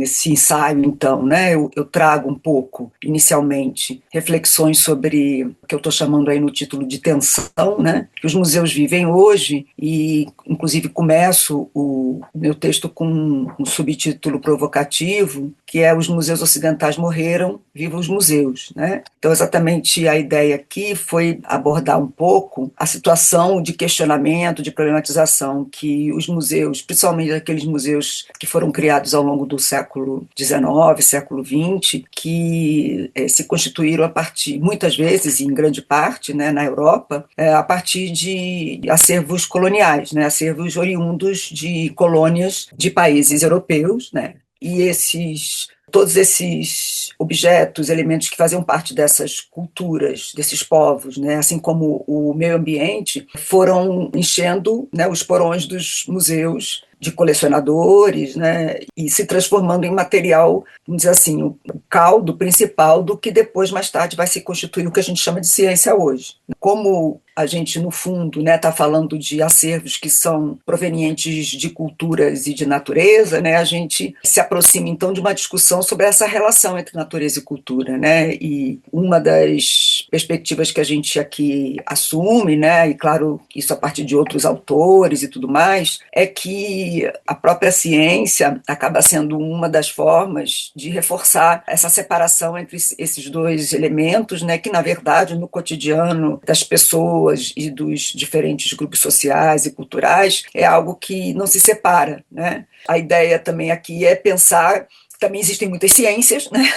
nesse ensaio, então, né, eu trago um pouco, inicialmente, reflexões sobre o que eu estou chamando aí no título de tensão, né, que os museus vivem hoje, e, inclusive, começo o meu texto com um subtítulo provocativo, que é Os Museus Ocidentais Morreram, Viva os Museus, né? Então, exatamente a ideia aqui foi abordar um pouco a situação de questionamento, de problematização que os museus, principalmente aqueles museus que foram criados ao longo do século XIX, século XX, que se constituíram a partir, muitas vezes, e em grande parte, né, na Europa, a partir de acervos coloniais, né, acervos oriundos de colônias de países europeus, né, e todos esses objetos, elementos que faziam parte dessas culturas, desses povos, né, assim como o meio ambiente, foram enchendo, né, os porões dos museus de colecionadores, né, e se transformando em material, vamos dizer assim, o caldo principal do que depois, mais tarde, vai se constituir o que a gente chama de ciência hoje. Como a gente, no fundo, né, está falando de acervos que são provenientes de culturas e de natureza, né, a gente se aproxima, então, de uma discussão sobre essa relação entre natureza e cultura, né, e uma das perspectivas que a gente aqui assume, né, e, claro, isso a partir de outros autores e tudo mais, é que a própria ciência acaba sendo uma das formas de reforçar essa separação entre esses dois elementos, né, que, na verdade, no cotidiano das pessoas e dos diferentes grupos sociais e culturais, é algo que não se separa, né? A ideia também aqui é pensar. Também existem muitas ciências, né?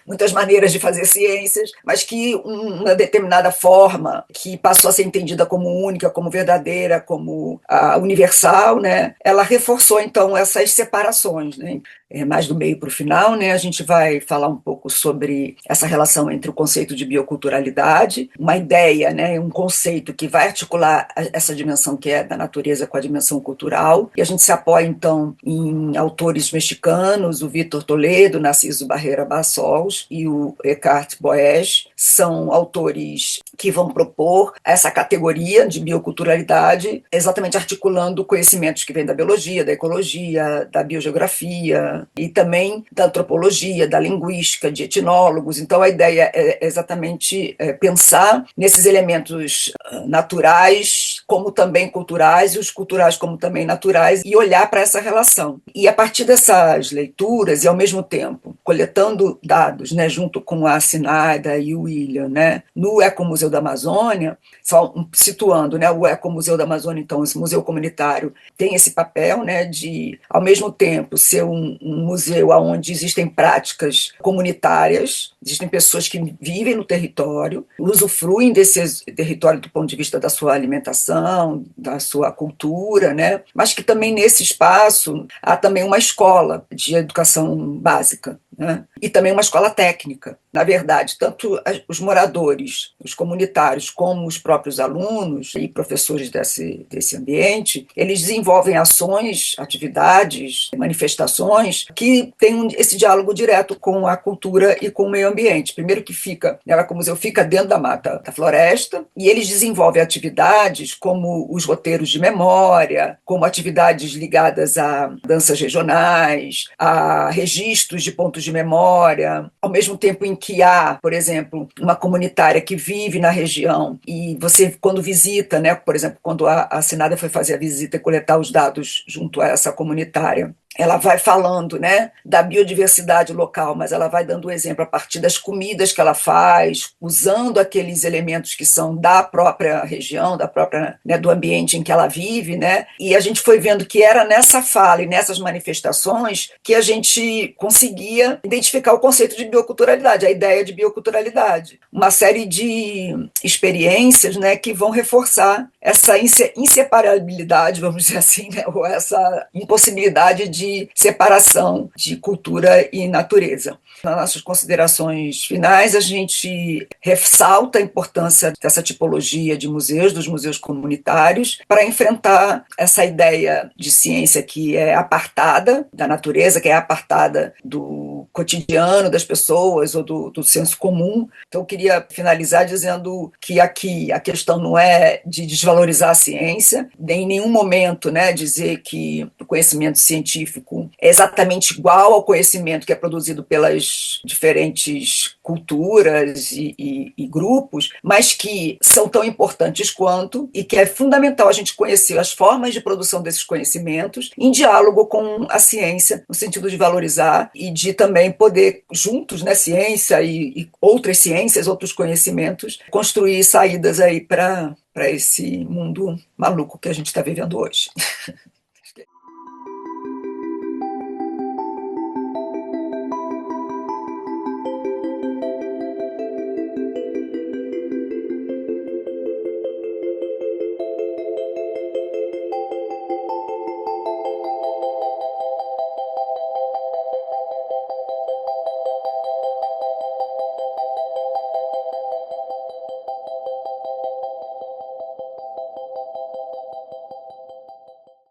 Muitas maneiras de fazer ciências, mas que uma determinada forma, que passou a ser entendida como única, como verdadeira, como universal, né? Ela reforçou, então, essas separações, né? Mais do meio para o final, né, a gente vai falar um pouco sobre essa relação entre o conceito de bioculturalidade, uma ideia, né, um conceito que vai articular essa dimensão que é da natureza com a dimensão cultural, e a gente se apoia, então, em autores mexicanos, o Vítor Toledo, Narciso Barrera Bassols e o Eckhart Boege, são autores que vão propor essa categoria de bioculturalidade, exatamente articulando conhecimentos que vêm da biologia, da ecologia, da biogeografia, e também da antropologia, da linguística, de etnólogos. Então, a ideia é exatamente pensar nesses elementos naturais como também culturais, e os culturais como também naturais, e olhar para essa relação. E a partir dessas leituras, e ao mesmo tempo coletando dados, né, junto com a Sinaida e o William, né, no Ecomuseu da Amazônia, só situando, né, o Ecomuseu da Amazônia, então, esse museu comunitário tem esse papel, né, de, ao mesmo tempo, ser um museu onde existem práticas comunitárias, existem pessoas que vivem no território, usufruem desse território do ponto de vista da sua alimentação, da sua cultura, né, mas que também nesse espaço há também uma escola de educação básica, né, e também uma escola técnica. Na verdade, tanto os moradores, os comunitários, como os próprios alunos e professores desse ambiente, eles desenvolvem ações, atividades, manifestações que têm esse diálogo direto com a cultura e com o meio ambiente. Primeiro que fica, ela como museu fica dentro da mata da floresta, e eles desenvolvem atividades como os roteiros de memória, como atividades ligadas a danças regionais, a registros de pontos de memória, ao mesmo tempo em que há, por exemplo, uma comunitária que vive na região e você, quando visita, né, por exemplo, quando a Sinada foi fazer a visita e coletar os dados junto a essa comunitária, ela vai falando, né, da biodiversidade local, mas ela vai dando o exemplo a partir das comidas que ela faz, usando aqueles elementos que são da própria região, da própria, né, do ambiente em que ela vive, né? E a gente foi vendo que era nessa fala e nessas manifestações que a gente conseguia identificar o conceito de bioculturalidade, a ideia de bioculturalidade. Uma série de experiências, né, que vão reforçar essa inseparabilidade, vamos dizer assim, né, ou essa impossibilidade de separação de cultura e natureza. nas nossas considerações finais, a gente ressalta a importância dessa tipologia de museus, dos museus comunitários, para enfrentar essa ideia de ciência que é apartada da natureza, que é apartada do cotidiano das pessoas ou do senso comum. Então, eu queria finalizar dizendo que aqui a questão não é de desvalorizar a ciência, nem em nenhum momento, né, dizer que o conhecimento científico é exatamente igual ao conhecimento que é produzido pelas diferentes culturas e grupos, mas que são tão importantes quanto e que é fundamental a gente conhecer as formas de produção desses conhecimentos em diálogo com a ciência, no sentido de valorizar e de também poder, juntos, né, ciência e outras ciências, outros conhecimentos, construir saídas aí para esse mundo maluco que a gente está vivendo hoje.